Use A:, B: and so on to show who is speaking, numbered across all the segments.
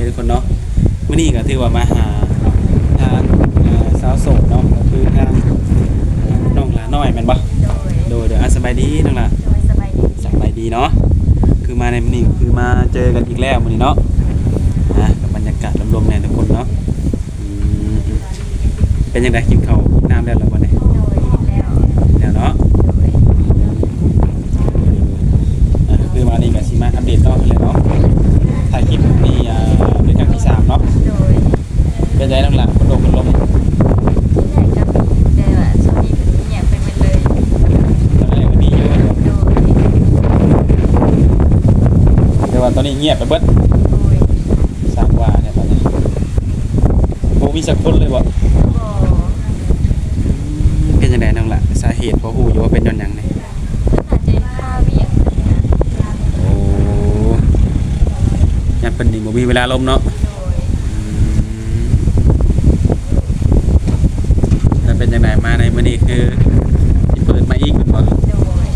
A: ทุกคนเนาะมื้อนี้ก็ถือว่ามาหาทางสาวโสดเนาะก็คือทางน้องหลาน้อยแม่นบ่โดยสบายดีน้องหลา
B: โดยสบายดี
A: สบายดีเนาะคือมาในมื้อนี้คือมาเจอกันอีกแล้วมื้อนี้เนาะกับบรรยากาศลมๆแน่ทุกคนเนาะเป็นจังได๋กินข้าวกินน้ำแล้วบ่เนี่ย
B: โดย
A: แล้วเนาะคือมานี่ก็สิมาอัปเดตต่อเลยเนาะถ่ายคลิปนี่เป็นครั้งที่3เนาะ
B: โดย
A: เป็นไงน้องหลาคนลม
B: ที่แรกก็แต่ว่าช่วงนี้เพิ่นเงียบไปหมดเลย
A: ตอนแรกก็มีอยู่
B: โดย
A: แต่ว่าตอนนี้เงียบไปเบิด
B: โดย
A: ทราบว่าเนี่ยตอนนี้บ่มีสักคนเลยบ่
B: บ่
A: เป็นจังไดน้องหลาสาเหตุบ่ฮู้อยู่ว่าเป็นย้อนหยังนี่
B: อาจจะค่าเวียก
A: โอ้ยังเพิ่นนี่บ่มีเวลาลมเนาะ
B: โดย
A: แล้วเป็นจังไดมาในมื้อนี้คือสิเปิดมาอีกแม่นบ่
B: โดย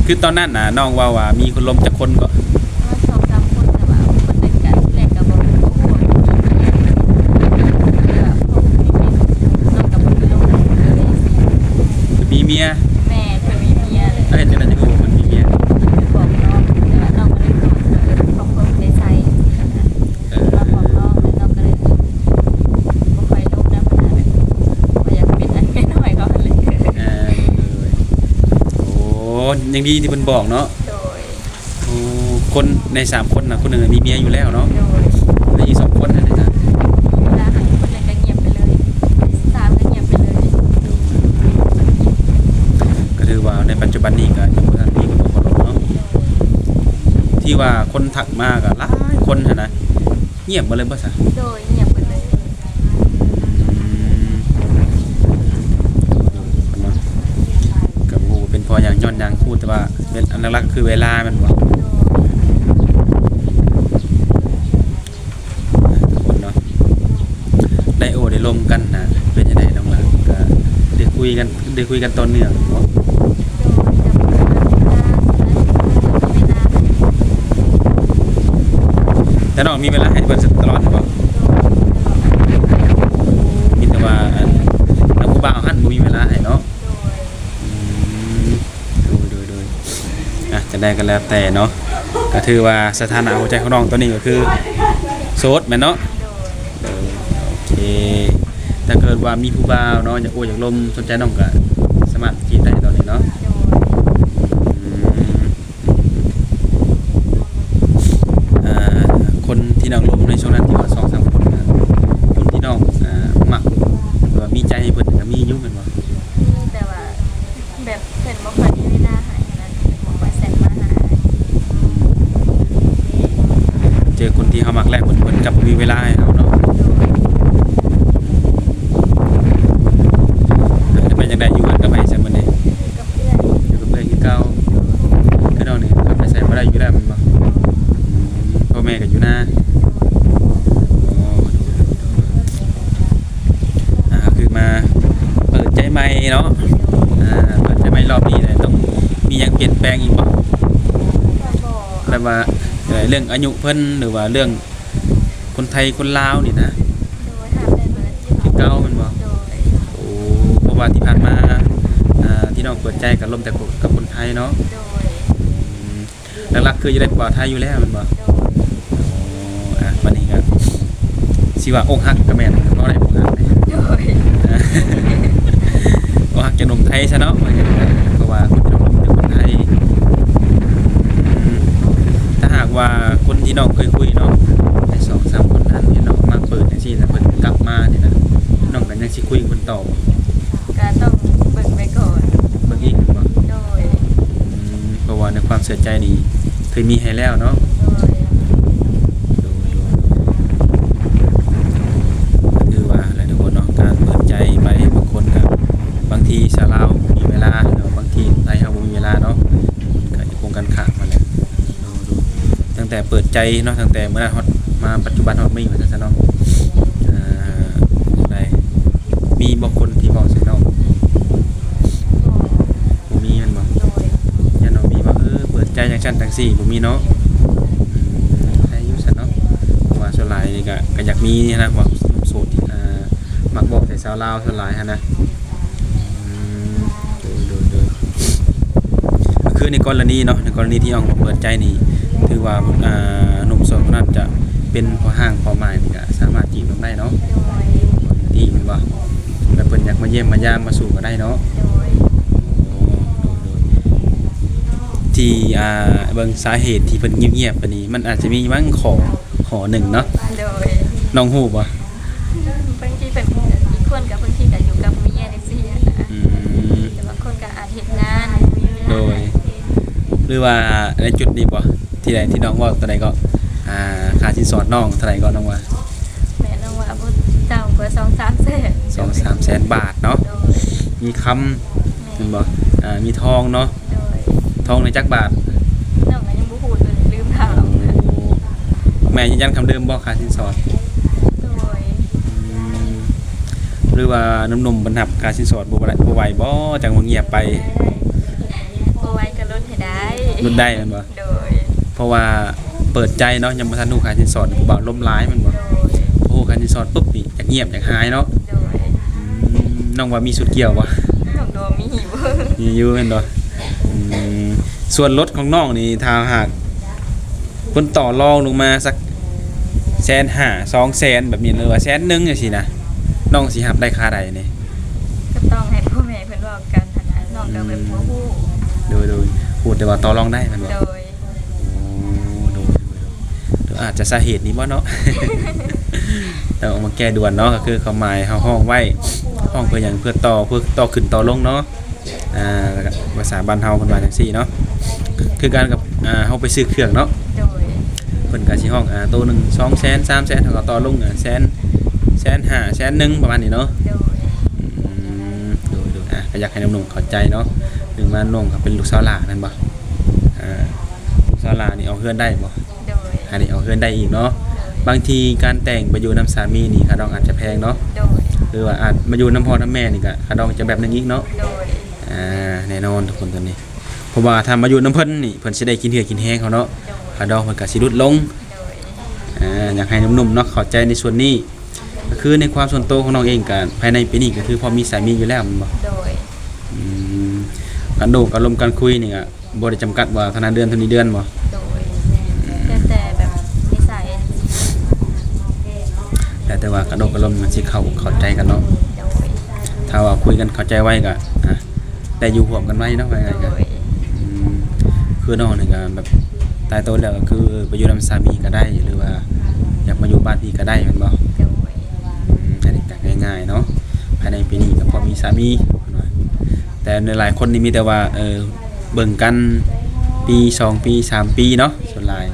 A: คือตอนนั้นน่ะน้องว่ามีคนลมจักคนก็
B: ก็2-3คนแต่ว่าคนหนึงก็ที่แรกก็บ่ฮู้ว่ามีแต่ว่าพอมีเมียน้องก็บ่มีลูกเลย
A: มีเมีย
B: แม่เพิ่นมีเมียเลย
A: เอ้ยจังได๋จังฮู้ว่าเพิ่นมีเมีย
B: บอกน้องแต่ว่าน้องก็เลยขอครอบครัวได้ใช้มาบอกน้องแล้วน้องก็เลยบ่ค่อยลบนะเพราะว่าแบบบ่อยากเป็นอันน้อยเขาเลย
A: โอ้ยังดีที่เพิ่นบอกเนาะ
B: โดย
A: โอ้คนใน3คนน่ะคนหนึงมีเมียอยู่แล้วเนาะ
B: โดย
A: แล้วอีก2คนนั่นน่ะ
B: เวลาหาคนนึงก็เงียบไปเลย3ก็เงียบไปเลย
A: ก็ถือว่าในปัจจุบันนี้ก็ยังบ่ทันมีคนบอกเนาะที่ว่าคนทักมาก็หลายคนหั่นนะเงียบบ่เลยบ่ซะ
B: โดยเงียบไปเลย
A: ก็บ่เป็นเพราะหยังย้อนหยังพูดแต่ว่าเป็นอันหลักๆคือเวลามันบ่คนเนาะได้โอ้ได้ลมกันนะเป็นจังได๋น้องล่ะก็ได้คุยกันต่อเนื่องบ่แต่น้องมีเวลาให้เพิ่นตลอดบ่มีแต่ว่านักผู้บ่าวหั่นบ่มีเวลาให้เนาะโดยจะได้กันแล้วแต่เนาะก็ถือว่าสถานะหัวใจของน้องตัวนี้ก็คือโสดแม่นเนาะโอเคถ้าเกิดว่ามีผู้บ่าวเนาะอยากโอ้อยากลมสนใจน้องก็สามารถจีบได้ตอนนี้เนาะคนที่น้องลมในช่วงนั้นที่ว่า 2-3 คนนะคนที่น้องมักว่ามีใจให้เพิ่นก็มีอยู่แม่นบ่
B: แต่ว่าแบบเพิ่นบ่ค่อยมีเวลาให้นั้นบ่ค่อยแซ่บมาหา
A: เจอคนที่เฮามักแรกเพิ่นก็บ่มีเวลาให้เฮาเนาะจะเป็นจังได๋อยู่กันกับไผซะมื้อนี้
B: กับเพื่อน
A: อยู่กับเพื่อนคือเก่าคือน้องนี่ก็ไปไสบ่ได้อยู่แล้วแม่นบ่พ่อแม่ก็อยู่นาคือมาเปิดใจใหม่เนาะเปิดใจใหม่รอบนี้เลยต้องมีหยังเปลี่ยนแปลงอีกบ่แบบว่าเรื่องอายุเพิ่นหรือว่าเรื่องคนไทยคนลาวนี่นะ
B: โดยถามได้เบิด
A: คือเก่าแม่นบ่
B: โดย
A: โอ้เพราะว่าที่ผ่านมาที่น้องเปิดใจกับลมแต่กับคนไทยเนาะ
B: โดย
A: หลักๆคือจะได้ปลอดภัยอยู่แล้วแม่นบ่วันนี้ก็สิว่าอกหักก็แม่นบ่ได้อกหัก
B: โดย
A: อกหักจากหนุ่มไทยซะเนาะเพราะว่าคนที่น้องเป็นคนไทยถ้าหากว่าคนที่น้องเคยคุยเนาะไอ้ 2-3 คนนั้นที่น้องมาเปิดจังซี่แล้วเพิ่นกลับมาเนี่ยนะน้องก็ยังสิคุยกับเพิ่นต่อบ่
B: ก็ต้องเบิ่งไปก่อน
A: เบิ่งอีกบ่
B: โดย
A: เพราะว่าในความเสียใจนี่เคยมีให้แล้วเนาะคือว่าอะไรทุกคนเนาะการเปิดใจไปบางคนกับบางทีชาวลาวมีเวลาเนาะบางทีไทยเฮาบ่มีเวลาเนาะก็จะคงกันข้ามมาแหละตั้งแต่เปิดใจเนาะตั้งแต่เมื่อนั้นฮอดมาปัจจุบันฮอดมีว่าซั่นเนาะได้มีบางคนที่เว้าใส่น้องบ่มีแม่นบ่อย่าน้องมีว่าเปิดใจจังซั่นจังซี่บ่มีเนาะให้อยู่ซั่นเนาะเพราะว่าส่วนหลายนี่ก็ ก็อยากมีนะว่าโสดมักบอกใส่สาวลาวส่วนหลายนะโดยคือในกรณีเนาะในกรณีที่ออกมาเปิดใจนี่ถือว่าหนุ่มโสดคนนั้นจะเป็นพอห้างพอหมายนี่ก็สามารถจีบกันได้เนาะที่มันว่าแล้วเพิ่นอยากมาเยี่ยมมายามมาสู่ก็ได้เนาะที่เบิ่งสาเหตุที่เพิ่นเงียบๆปานนี้มันอาจจะมีมั้งขอหนึ่งเนาะ
B: โดย
A: น้องฮู้บ่
B: บางทีเป็นอีกคนกับบางทีก็อยู่กับเมียในซี่นะแต่บางคนก็อาจเฮ็ดงาน
A: โดยหรือว่าในจุดนี้บ่ที่ใดที่น้องว่าตัวใดก็ค่าสินสอดน้องเท่าไหร่ก็น้องว่า
B: แม่น้องว่าบ่ต่ำกว่า 2-3 แสน
A: 2-3 แสนบาทเนาะมีคำเห็นบ่มีทองเนาะทองในจักบาท
B: น้องก็ยังบ่ฮู้เลยลืมถาม
A: แม่ยืนยันคำเดิมบ่ค่าสินสอด
B: โดย
A: หรือว่าหนุ่มๆบรรทับค่าสินสอดบ่ไหวบ่จังว่าเงียบไป
B: บ่ไหวก็ลดให้ได้
A: ลดได้แม่นบ่
B: โดย
A: เพราะว่าเปิดใจเนาะยังบ่ทันรู้ค่าสินสอดผู้บ่าวล้มร้ายแม่นบ่โอ้ค่าสินสอดปุ๊บนี่อยากเงียบอยากหายเนาะ
B: โดย
A: น้องว่ามีสุดเกี่ยวบ่
B: น้องโดมี
A: มีอยู่แม่นบ่ส่วนรถของน้องนี่ถ้าหากเพิ่นต่อรองลงมาสัก150,000 200,000แบบนี้หรือว่า100,000จังซี่นะน้องสิรับได้ค่าใดนี่
B: ก็ต้องให้พ่อแม่เพิ่นเว้ากันหั่นน่ะน้องก็แบบบ่ฮู้
A: โดยพูดแต่ว่าต่อรองได้แม่นบ่
B: โดย
A: อาจจะสาเหตุนี้บ่เนาะ แต่ออกมาแก้ด่วนเนาะก็คือความหมายเฮาห้องไว้ห้องเพื่อหยังเพื่อต่อขึ้นต่อลงเนาะแล้วก็ภาษาบ้านเฮาเพิ่นว่าจังซี่เนาะคือการกับเฮาไปซื้อเครื่องเนาะ
B: โดย
A: เพิ่นก็สิห้องตัวนึง200,000 300,000เฮาก็ต่อลง100,000 100,000 ประมาณนี้เนาะโดยก็อยากให้น้องๆเข้าใจเนาะถึงว่าน้องก็เป็นลูกสาวหลานนั่นบ่ลูกสาวหลานนี่เอาเฮือนได้บ่อันนี้เอาเฮือนได้อีกเนาะบางทีการแต่งไปอยู่น้ำสามีนี่ค่าดองอาจจะแพงเนาะหรือว่าอาจมาอยู่น้ำพ่อน้ำแม่นี่ก็ค่าดองจะแบบนึงอีกเนาะแน่นอนทุกคนตัวนี้เพราะว่าถ้ามาอยู่น้ำเพิ่นนี่เพิ่นสิได้กินเหือกินแห้งเขาเนาะค่าดองเพิ่นก็สิลดลงอยากให้หนุ่มๆเนาะเข้าใจในส่วนนี้ก็คือในความส่วนตัวของน้องเองก็ภายในปีนี้ก็คือพอมีสามีอยู่แล้วมันบ่การโดการลมการคุยนี่ก็บ่ได้จำกัดว่าเท่านั้นเดือนเท่านี้เดือนบ่แต่ว่ากระโดดกระลมมันสิเข้าใจกันเนาะถ้าว่าคุยกันเข้าใจไว้ก็ได้อยู่ร่วมกันไว้เนาะว่าไงกันคือน้องนี่ก็แบบตายโตแล้วก็คือไปอยู่นำสามีก็ได้หรือว่าอยากมาอยู่บ้านพี่ก็ได้แม่นบ่อันนี้ก็ง่ายๆเนาะภายในปีนี้ก็พอมีสามีแต่ในหลายคนนี่มีแต่ว่าเบิ่งกันปี2ปี3ปีเนาะส่วนหลาย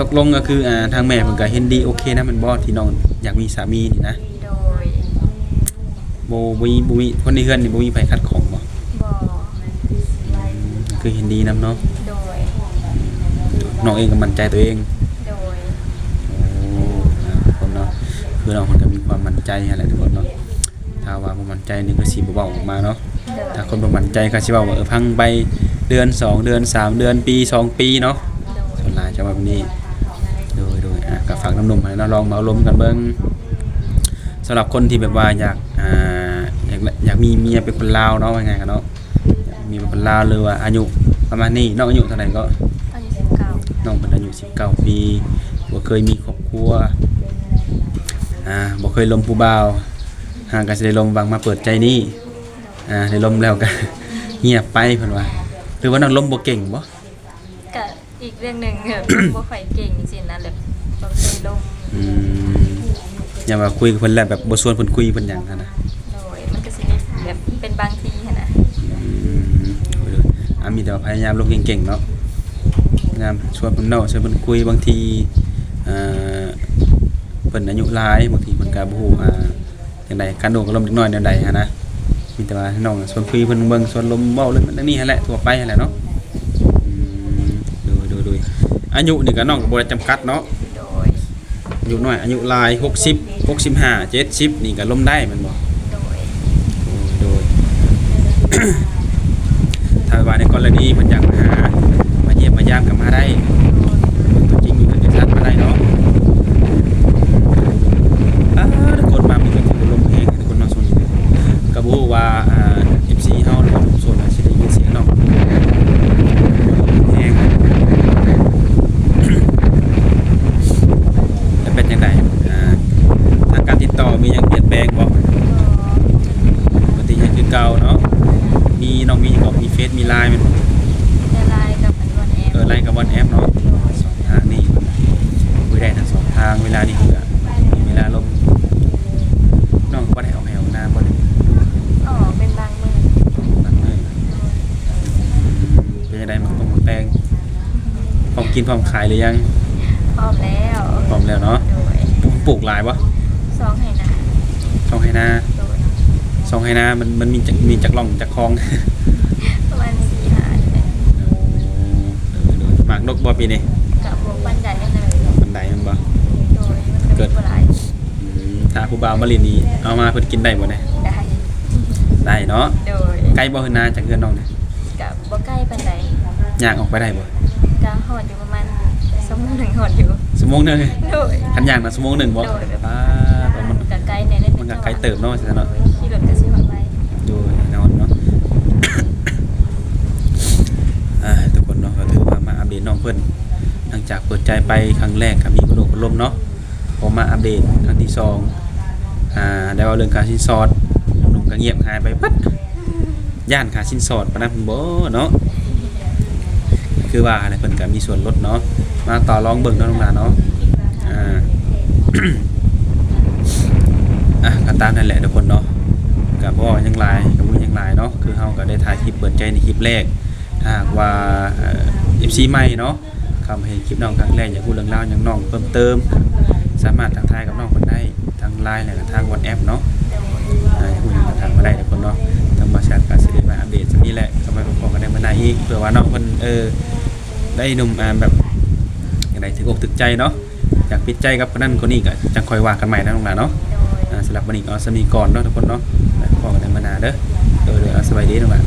A: ตกลงก็คือทางแม่เพิ่นก็เห็นดีโอเคนะมันบ่ที่น้องอยากมีสามีนี่นะ
B: โดย
A: บ่มีคนในเฮือนนี่บ่มีไผคัดของบ่คือเห็นดีนำเนาะ
B: โดย
A: น้องเองก็มั่นใจตัวเอง
B: โดย
A: คนเนาะคือน้องเพิ่นก็มีความมั่นใจนั่นแหละทุกคนเนาะถ้าว่าบ่มั่นใจนี่ก็สิบ่เว้าออกมาเนาะถ้าคนบ่มั่นใจก็สิเว้าว่าพังไปเดือน2เดือน3เดือนปี2ปีเนาะส่วนหลายจะว่าแบบนี้โดยก็ฝากน้ำนมให้เราลองมาล้มกันเบิ่งสำหรับคนที่แบบว่าอยากมีเมียเป็นคนลาวเนาะว่าไงกันเนาะมีเป็นคนลาวหรือว่าอายุประมาณนี้น้องอายุเท่าไหร่ก็
B: อายุ19
A: น้องเป็นอายุ19ปีบ่เคยมีครอบครัวบ่เคยล้มผู้บ่าวหากก็สิได้ล้มวางมาเปิดใจนี่ได้ล้มแล้วก็เงียบไปเพิ่นว่าหรือว่าน้องล้มบ่เก่งบ่
B: ก็อีกเรื่องนึงบ่ค่อยเก่งจริงๆนะแบบบ่เคยลง
A: อย่ามาคุยกับเพิ่นแล้วแบบบ่ชวนเพิ่นคุยเพิ่นหยังนะ
B: โดยมันก็สิมีแบบเป็นบางทีหั่นน่ะ
A: มีแต่ว่าพยายามลงเก่งๆเนาะพยายามชวนเพิ่นเนาะชวนเพิ่นคุยบางทีเพิ่นอายุหลายบางทีเพิ่นก็บ่ฮู้จังได๋การโดนก็ล้มเล็กน้อยแนวใดหั่นนะมีแต่ว่าน้องชวนคุยเพิ่นเบิ่งชวนลมเว้าเรื่องนั้นนี้หั่นแหละทั่วไปหั่นแหละเนาะโดยอายุนี่ก็น้องก็บ่ได้จำกัดเนาะ
B: โดย
A: อายุน้อยอายุหลาย60 65 70นี่ก็ล้มได้แม่นบ่โดย ถ้าว่าในกรณีเพิ่นอยากมาเยี่ยมมายามก็มาได้ตัวจริงมีเพิ่นจะทักมาได้เนาะ ลานี่คือมีเวลาลมน้องบ่ได้เอาแหวนาบ่ได้
B: อ๋อเป็นบางมื้อบ
A: างมื้อเป็นจังได๋มันต้องแปลงพร้อมกินพร้อมขายหรือยัง
B: พร้อมแล้ว
A: พร้อมแล้วเนาะ
B: โดย
A: ปลูกหลายบ่
B: ซองให้นะ
A: ช่องให้นา
B: โดย
A: ช่องให้นามันมีจักร่องจักคลอง
B: ประมาณ4-5เนี่ย
A: หมากนกบ่ปีนี้
B: กับบ่ปันใดนั่นเลย
A: บันไดมันบ่
B: โดยมันก็มีบ่หลาย
A: ถ้าผู้บ่าวมาลินนี่เอามาเพิ่นกินได้บ่เนี่ย
B: ได้
A: ได้เนาะ
B: โดย
A: ไกลบ่เฮือนนาจากเฮือนน้องเนี่ย
B: กับบ่ใกล้ปานใด
A: ย่างออกไปได้บ่
B: ก็ฮอดอยู่ประมาณชั่วโมงหนึงฮอดอยู่
A: ชั่วโมงหนึง
B: โดย
A: คันย่างน่ะชั่วโมงหนึงบ่
B: โดยแบบ
A: มัน
B: ก็ไกลแน่นิด
A: มันก็ไกลเติบเนาะซั่นเนาะ
B: ขี่รถก็สิฮอดไว
A: อยู่แน่นอนเนาะ ทุกคนเนาะก็ถือว่ามาอัปเดตน้องเพิ่นหลังจากเปิดใจไปครั้งแรกก็มีพัดลมเนาะพอมาอัปเดตครั้งที่2ได้ว่าเรื่องค่าสินสอดหนุ่มก็เงียบหายไปปั๊ดย่านค่าสินสอดปานนั้นบ่เนาะคือว่าอะไรเพิ่นก็มีส่วนลดเนาะมาต่อรองเบิ่งเนาะน้องหลานเนาะก็ตามนั่นแหละทุกคนเนาะก็บ่ว่าหยังหลายก็บ่หยังหลายเนาะคือเฮาก็ได้ถ่ายคลิปเปิดใจในคลิปแรกถ้าหากว่าFC ใหม่เนาะคำให้คลิปน้องครั้งแรกอยากพูดเรื่องราวหยังน้องเพิ่มเติมสามารถทักทายกับน้องเพิ่นได้ทาง LINE และก็ทาง WhatsApp เนาะอยากพูดหยังก็ทักมาได้ทุกคนเนาะทางบริษัทก็สิได้มาอัปเดตจังนี้แหละก็มาพบกันได้มื้อหน้าอีกเผื่อว่าน้องเพิ่นได้หนุ่มแบบจังได๋ถึกอกถึกใจเนาะอยากปิดใจกับคนนั้นคนนี้ก็จังค่อยว่ากันใหม่นะน้องหลานเนาะ
B: โดย
A: สำหรับวันนี้ก็สมีก่อนเนาะทุกคนเนาะแล้วพบกันในมื้อหน้าเด้อโดยสบายดีน้องหลาน